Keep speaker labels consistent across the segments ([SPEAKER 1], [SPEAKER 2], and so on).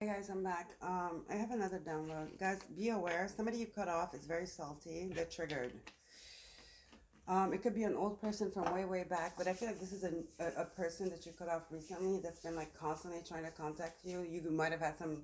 [SPEAKER 1] Hey guys, I'm back. I have another download. Guys, be aware. Somebody you cut off is very salty. They're triggered. It could be an old person from way, way back, but I feel like this is a person that you cut off recently that's been like constantly trying to contact you. You might have had some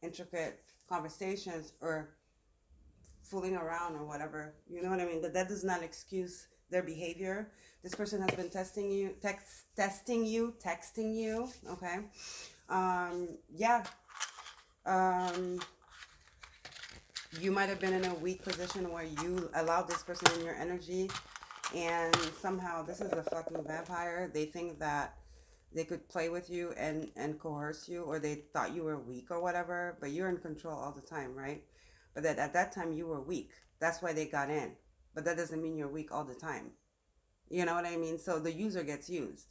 [SPEAKER 1] intricate conversations or fooling around or whatever. You know what I mean? That does not excuse their behavior. This person has been testing you, texting you. Okay. Yeah. Um, you might have been in a weak position where you allowed this person in your energy, and somehow this is a fucking vampire. They think that they could play with you and coerce you, or they thought you were weak or whatever, but you're in control all the time, right? But that at that time you were weak. That's why they got in. But that doesn't mean you're weak all the time. You know what I mean? So the user gets used.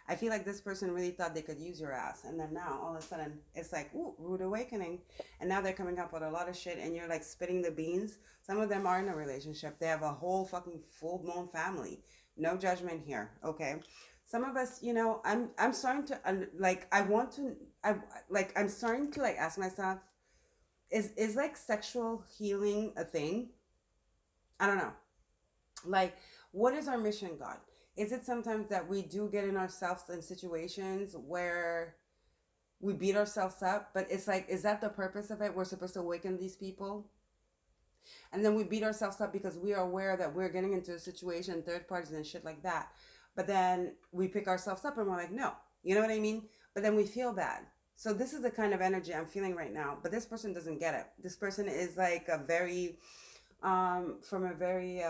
[SPEAKER 1] I feel like this person really thought they could use your ass, and then now all of a sudden it's like, ooh, rude awakening, and now they're coming up with a lot of shit, and you're like spitting the beans. Some of them are in a relationship; they have a whole fucking full blown family. No judgment here, okay? Some of us, I'm starting to like I want to I'm starting to like ask myself, is like sexual healing a thing? I don't know. Like, what is our mission, God? Is it sometimes that we do get in ourselves in situations where we beat ourselves up, but it's like, is that the purpose of it? We're supposed to awaken these people, and then we beat ourselves up because we are aware that we're getting into a situation, third parties and shit like that. But then we pick ourselves up and we're like, no, you know what I mean? But then we feel bad. So this is the kind of energy I'm feeling right now. But this person doesn't get it. This person is like a very, from a very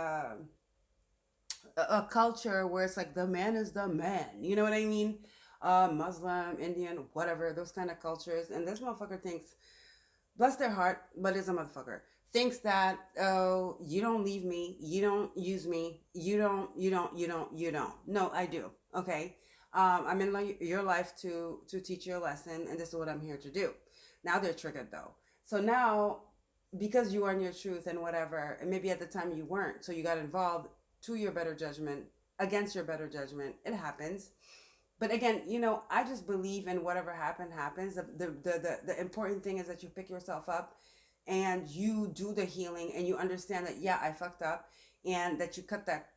[SPEAKER 1] a culture where it's like the man is the man. You know what I mean? Muslim, Indian, whatever, those kind of cultures. And this motherfucker thinks, bless their heart, but is a motherfucker. Thinks that, oh, you don't leave me, you don't use me, you don't. No, I do. Okay. I'm in your life to teach you a lesson, and this is what I'm here to do. Now they're triggered though. So now, because you are in your truth and whatever, and maybe at the time you weren't, so you got involved to your better judgment, against your better judgment. It happens. But again, I just believe in whatever happens. The important thing is that you pick yourself up and you do the healing, and you understand that, yeah, I fucked up, and that you cut that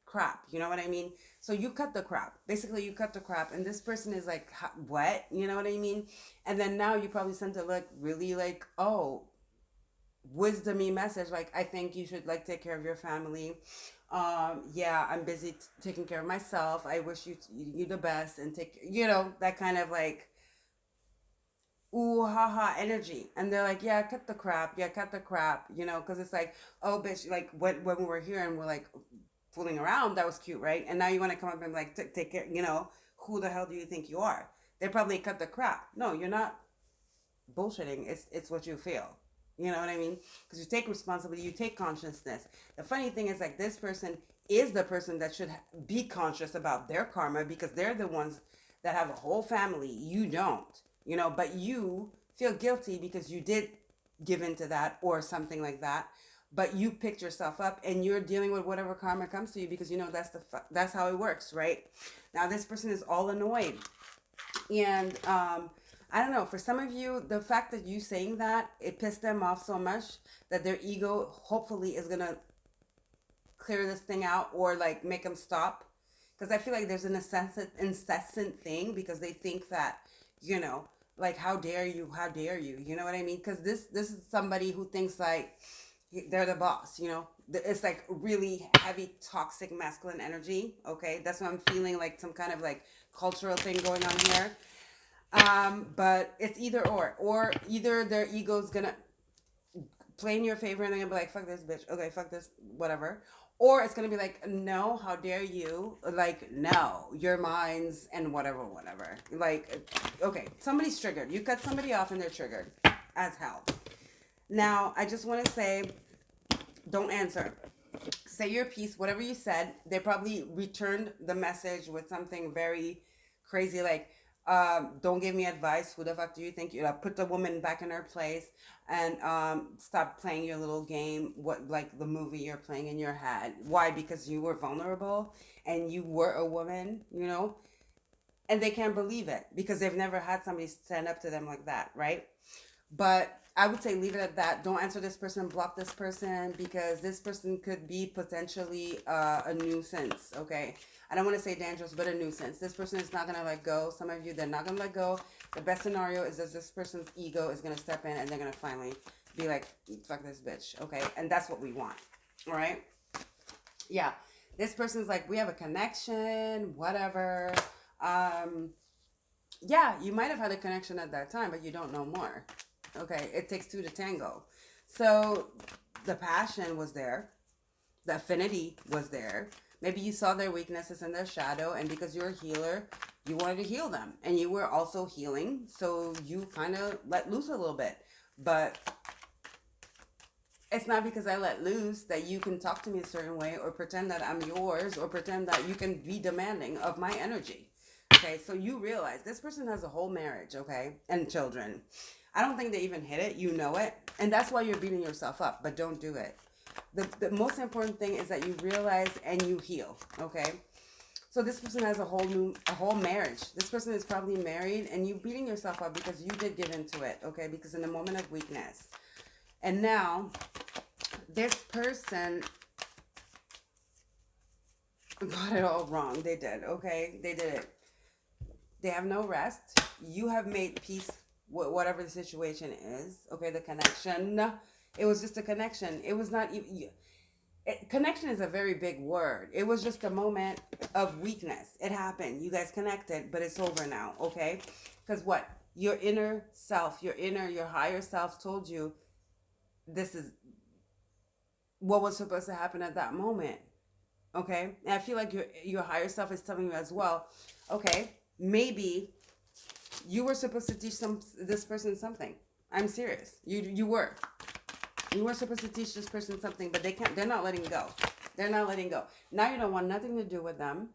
[SPEAKER 1] crap. You know what I mean? So you cut the crap. Basically, you cut the crap, and this person is like, what? You know what I mean? And then now you probably sent a like really like, oh, wisdomy message, like, I think you should like take care of your family. Yeah, I'm busy taking care of myself. I wish you the best, and take, that kind of like, ooh, haha energy. And they're like, yeah, cut the crap, yeah, cut the crap, because it's like, oh bitch, like when we were here and we're like fooling around, that was cute, right? And now you want to come up and like take care, who the hell do you think you are? They probably cut the crap. No, you're not bullshitting. It's what you feel. You know what I mean? Because you take responsibility, you take consciousness. The funny thing is, like, this person is the person that should be conscious about their karma, because they're the ones that have a whole family. You don't, but you feel guilty because you did give into that or something like that. But you picked yourself up and you're dealing with whatever karma comes to you, because that's how it works, right? Now this person is all annoyed, and I don't know, for some of you, the fact that you saying that, it pissed them off so much that their ego hopefully is gonna clear this thing out, or like make them stop. Because I feel like there's an incessant thing, because they think that, you know like, how dare you, you know what I mean? Because this is somebody who thinks like they're the boss. It's like really heavy toxic masculine energy. Okay, that's what I'm feeling, like some kind of like cultural thing going on here. But it's or either their ego's gonna play in your favor and they're gonna be like, fuck this bitch, okay, fuck this, whatever. Or it's gonna be like, no, how dare you? Like, no, you're mine's, and whatever, whatever. Like, okay, somebody's triggered. You cut somebody off and they're triggered as hell. Now, I just want to say, don't answer. Say your piece, whatever you said. They probably returned the message with something very crazy, like, don't give me advice. Who the fuck do you think you put the woman back in her place, and stop playing your little game, what, like the movie you're playing in your head. Why? Because you were vulnerable and you were a woman, and they can't believe it because they've never had somebody stand up to them like that, right? But I would say leave it at that. Don't answer this person, block this person, because this person could be potentially a nuisance. Okay, I don't want to say dangerous, but a nuisance. This person is not gonna let go. Some of you, they're not gonna let go. The best scenario is that this person's ego is gonna step in, and they're gonna finally be like, "Fuck this bitch." Okay, and that's what we want. All right. Yeah, this person's like, we have a connection, whatever. Um, yeah, you might have had a connection at that time, but you don't know more. Okay, it takes two to tango. So the passion was there, the affinity was there. Maybe you saw their weaknesses and their shadow, and because you're a healer, you wanted to heal them, and you were also healing, so you kind of let loose a little bit. But it's not because I let loose that you can talk to me a certain way or pretend that I'm yours or pretend that you can be demanding of my energy. Okay, so you realize this person has a whole marriage, okay, and children. I don't think they even hit it. You know it. And that's why you're beating yourself up, but don't do it. The most important thing is that you realize and you heal, okay? So this person has a whole marriage. This person is probably married and you beating yourself up because you did give into it, okay? Because in a moment of weakness. And now this person got it all wrong. They did, okay? They did it. They have no rest. You have made peace with whatever the situation is, okay? The connection. It was just a connection. It was not even. Connection is a very big word. It was just a moment of weakness. It happened. You guys connected, but it's over now, okay? Because what? Your inner self, your higher self told you this is what was supposed to happen at that moment. Okay, and I feel like your higher self is telling you as well. Okay, maybe you were supposed to teach this person something. I'm serious. You were supposed to teach this person something, but they can't. They're not letting go. They're not letting go. Now you don't want nothing to do with them.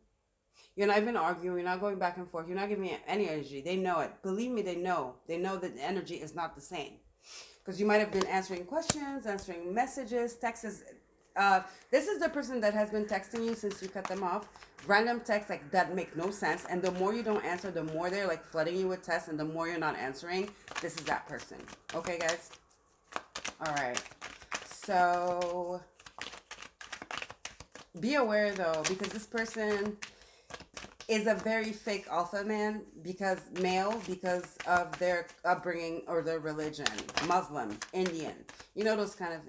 [SPEAKER 1] You're not even arguing. You're not going back and forth. You're not giving it any energy. They know it. Believe me, they know. They know that the energy is not the same. Because you might have been answering questions, answering messages, texts. This is the person that has been texting you since you cut them off. Random texts like that make no sense. And the more you don't answer, the more they're like flooding you with texts, and the more you're not answering. This is that person. Okay, guys? All right. So be aware though, because this person is a very fake alpha man because of their upbringing or their religion. Muslim, Indian, those kind of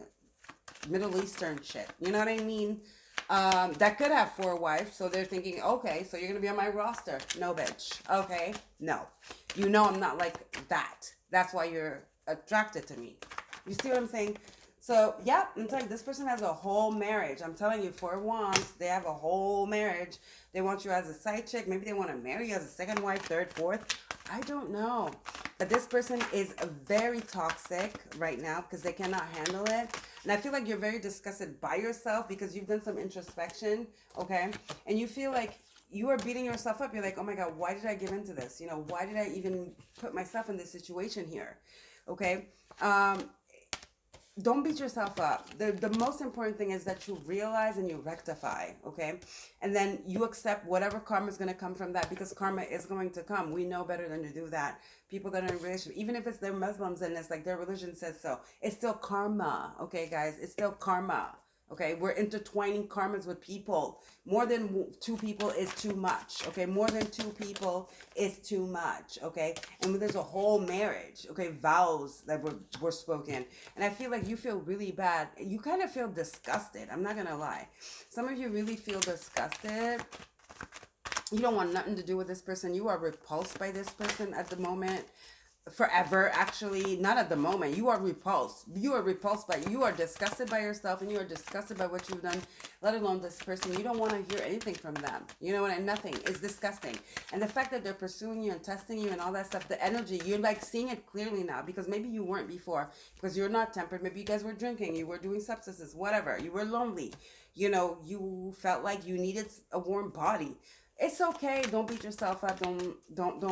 [SPEAKER 1] Middle Eastern shit. You know what I mean? That could have 4 wives, so they're thinking, okay, so you're gonna be on my roster. No, bitch. Okay, no. I'm not like that. That's why you're attracted to me. You see what I'm saying? So, yeah, I'm telling you, this person has a whole marriage. I'm telling you, 4 wands, they have a whole marriage. They want you as a side chick. Maybe they want to marry you as a second wife, third, fourth. I don't know. But this person is very toxic right now because they cannot handle it. And I feel like you're very disgusted by yourself because you've done some introspection, okay? And you feel like you are beating yourself up. You're like, oh my God, why did I give into this? Why did I even put myself in this situation here? Okay? Don't beat yourself up. The most important thing is that you realize and you rectify, okay? And then you accept whatever karma is going to come from that, because karma is going to come. We know better than to do that. People that are in a relationship, even if they're Muslims and it's like their religion says so, it's still karma, okay, guys? It's still karma. Okay, we're intertwining karmas with people. More than 2 people is too much. Okay, more than 2 people is too much. Okay, and there's a whole marriage. Okay, vows that were spoken, and I feel like you feel really bad. You kind of feel disgusted. I'm not gonna lie. Some of you really feel disgusted. You don't want nothing to do with this person. You are repulsed by this person at the moment. Forever, actually, not at the moment. You are repulsed. You are disgusted by yourself, and you are disgusted by what you've done, let alone this person. You don't want to hear anything from them. Nothing. It's disgusting. And the fact that they're pursuing you and testing you and all that stuff, the energy, you're like seeing it clearly now, because maybe you weren't before, because you're not tempered. Maybe you guys were drinking, you were doing substances, whatever. You were lonely. You felt like you needed a warm body. It's okay. Don't beat yourself up. Don't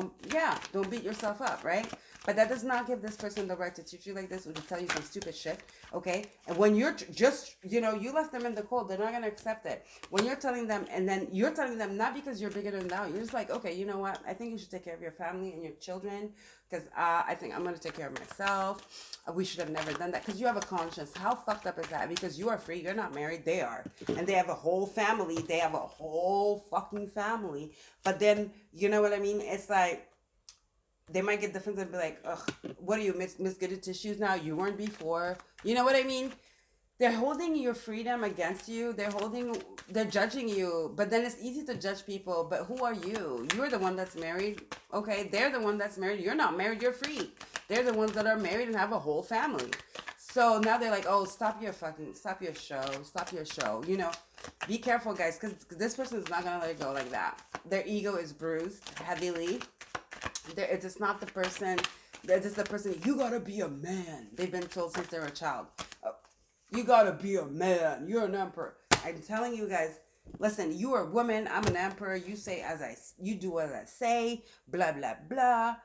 [SPEAKER 1] beat yourself up, right? But that does not give this person the right to treat you like this or to tell you some stupid shit, okay? And when you're just, you left them in the cold, they're not gonna accept it. When you're telling them, and then you're telling them not because you're bigger than thou, you're just like, okay, you know what? I think you should take care of your family and your children because I think I'm gonna take care of myself. We should have never done that because you have a conscience. How fucked up is that? Because you are free, you're not married, they are, and they have a whole family. They have a whole fucking family. But then, you know what I mean? It's like they might get defensive and be like, ugh, what are you, Miss Goody Tissues now? You weren't before. You know what I mean? They're holding your freedom against you. They're judging you. But then it's easy to judge people. But who are you? You're the one that's married. Okay, they're the one that's married. You're not married. You're free. They're the ones that are married and have a whole family. So now they're like, oh, stop your show. Be careful, guys, because this person is not gonna let it go like that. Their ego is bruised heavily. It's just not the person. They're just the person. You gotta be a man. They've been told since they were a child. You gotta be a man. You're an emperor. I'm telling you guys. Listen, you are a woman. I'm an emperor. You do as I say. Blah blah blah.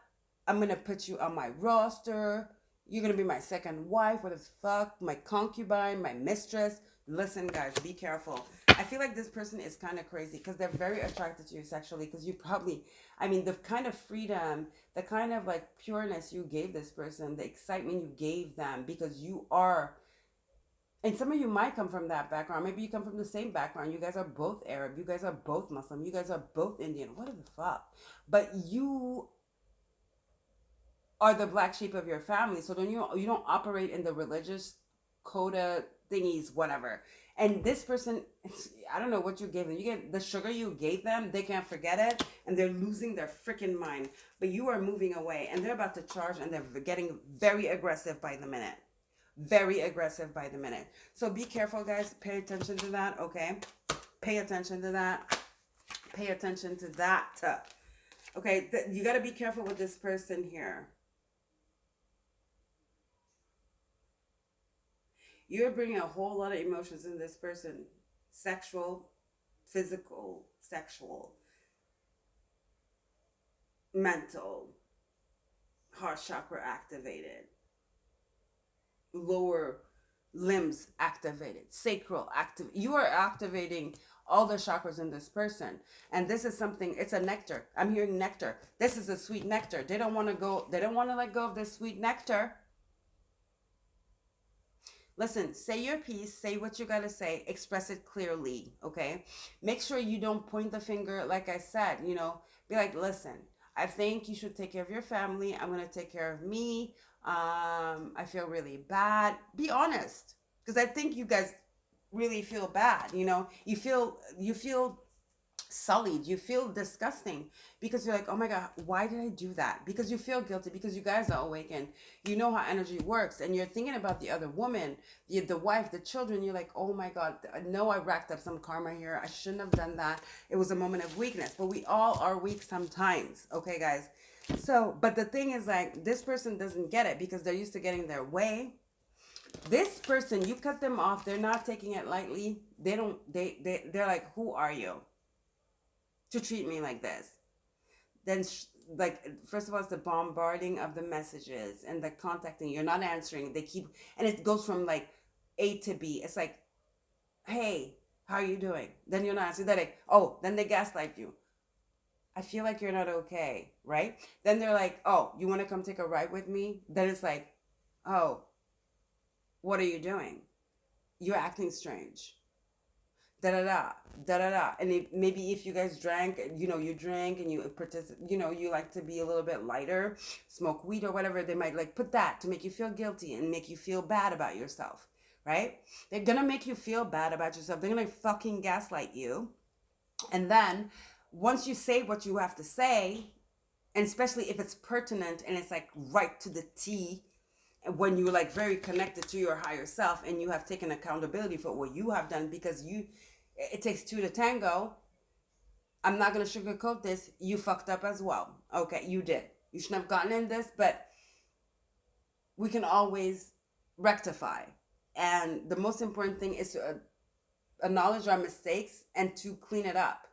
[SPEAKER 1] I'm gonna put you on my roster. You're gonna be my second wife. What the fuck? My concubine, my mistress. Listen, guys, be careful. I feel like this person is kind of crazy because they're very attracted to you sexually because you probably, I mean, the kind of freedom, the kind of like pureness you gave this person, the excitement you gave them because you are, and some of you might come from that background. Maybe you come from the same background. You guys are both Arab. You guys are both Muslim. You guys are both Indian. What the fuck? But you are the black sheep of your family. So then you don't operate in the religious coda thingies, whatever. And this person, I don't know what you gave them. You get the sugar you gave them, they can't forget it, and they're losing their freaking mind. But you are moving away, and they're about to charge, and they're getting very aggressive by the minute. Very aggressive by the minute. So be careful, guys. Pay attention to that, okay? Pay attention to that. Pay attention to that. Okay, you got to be careful with this person here. You're bringing a whole lot of emotions in this person. Sexual, physical, sexual, mental, heart chakra activated, lower limbs activated, sacral active. You are activating all the chakras in this person. And this is something, it's a nectar. I'm hearing nectar. This is a sweet nectar. They don't want to let go of this sweet nectar. Listen, say your piece, say what you gotta say, express it clearly, okay? Make sure you don't point the finger, like I said, be like, listen, I think you should take care of your family. I'm gonna take care of me. I feel really bad. Be honest, because I think you guys really feel bad. You feel sullied, you feel disgusting because you're like, oh my god, why did I do that? Because you feel guilty, because you guys are awakened, you know how energy works, and you're thinking about the other woman, the wife, the children. You're like, oh my god, I know I racked up some karma here, I shouldn't have done that. It was a moment of weakness, but we all are weak sometimes, okay guys? So but the thing is, like, this person doesn't get it because they're used to getting their way. This person, you cut them off, they're not taking it lightly. They're like, who are you to treat me like this? Then like, first of all, it's the bombarding of the messages and the contacting. You're not answering. They keep, and it goes from like A to B. It's like, hey, how are you doing? Then you're not answering. They're like, oh, then they gaslight you. I feel like you're not okay, right? Then they're like, oh, you want to come take a ride with me? Then it's like, oh, what are you doing? You're acting strange. Da da da da da da. And maybe if you guys drank, you drink and you participate, you like to be a little bit lighter, smoke weed or whatever. They might like put that to make you feel guilty and make you feel bad about yourself, right? They're gonna make you feel bad about yourself. They're gonna fucking gaslight you. And then once you say what you have to say, and especially if it's pertinent and it's like right to the T, when you're like very connected to your higher self and you have taken accountability for what you have done, because it takes two to tango. I'm not going to sugarcoat this. You fucked up as well. Okay, you did. You shouldn't have gotten in this, but we can always rectify. And the most important thing is to acknowledge our mistakes and to clean it up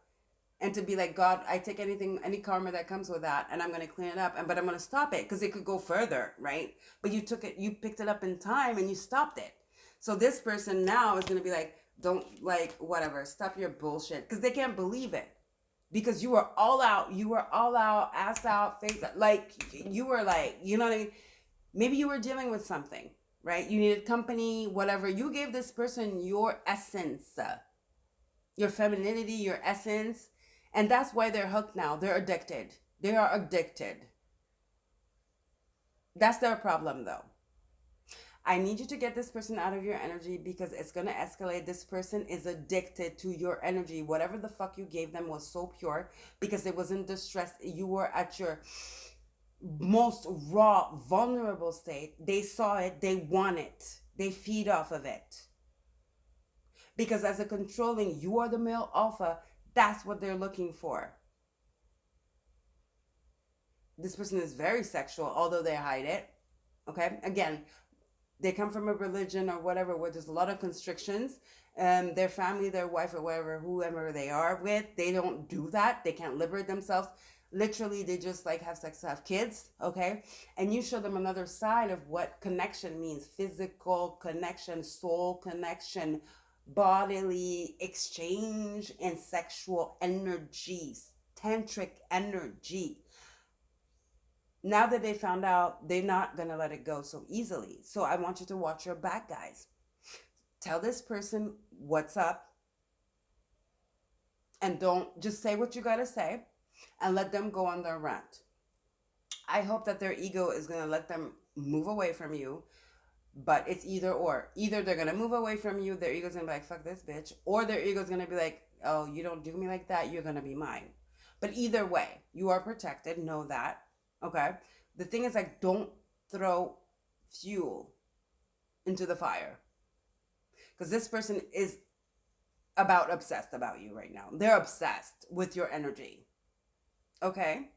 [SPEAKER 1] and to be like, God, I take anything, any karma that comes with that, and I'm going to clean it up, and but I'm going to stop it because it could go further, right? But you took it, you picked it up in time, and you stopped it. So this person now is going to be like, don't, like, whatever, stop your bullshit, because they can't believe it, because you were all out, ass out, face out, like you were like, you know what I mean? Maybe you were dealing with something, right? You needed company, whatever. You gave this person your essence, your femininity, your essence. And that's why they're hooked now. They're addicted. They are addicted. That's their problem, though. I need you to get this person out of your energy because it's going to escalate. This person is addicted to your energy. Whatever the fuck you gave them was so pure because it was in distress. You were at your most raw, vulnerable state. They saw it. They want it. They feed off of it. Because as a controlling, you are the male alpha. That's what they're looking for. This person is very sexual, although they hide it. Okay? Again, they come from a religion or whatever where there's a lot of constrictions. Their family, their wife, or whatever, whoever they are with, they don't do that. They can't liberate themselves. Literally, they just like have sex to have kids, okay? And you show them another side of what connection means: physical connection, soul connection, bodily exchange, and sexual energies, tantric energy. Now that they found out, they're not going to let it go so easily. So I want you to watch your back, guys. Tell this person what's up, and don't just say what you got to say and let them go on their rant. I hope that their ego is going to let them move away from you, but it's either or. Either they're going to move away from you, their ego's going to be like, fuck this bitch, or their ego's going to be like, oh, you don't do me like that, you're going to be mine. But either way, you are protected. Know that. Okay? The thing is, like, don't throw fuel into the fire. Because this person is obsessed about you right now. They're obsessed with your energy. Okay?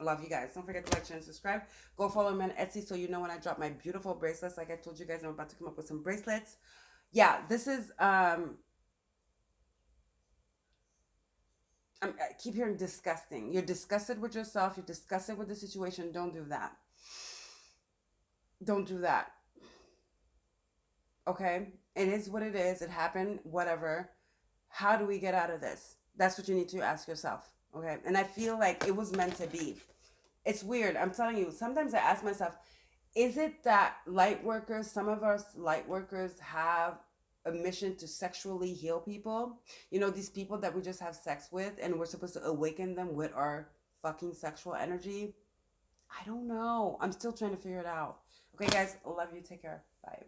[SPEAKER 1] I love you guys. Don't forget to like, share, and subscribe. Go follow me on Etsy so you know when I drop my beautiful bracelets. Like I told you guys, I'm about to come up with some bracelets. Yeah, this is I keep hearing disgusting. You're disgusted with yourself. You're disgusted with the situation. Don't do that. Don't do that. Okay? It is what it is. It happened. Whatever. How do we get out of this? That's what you need to ask yourself. Okay? And I feel like it was meant to be. It's weird. I'm telling you. Sometimes I ask myself, is it that light workers, some of us light workers have a mission to sexually heal people? You know, these people that we just have sex with and we're supposed to awaken them with our fucking sexual energy? I don't know. I'm still trying to figure it out. Okay, guys, love you. Take care. Bye.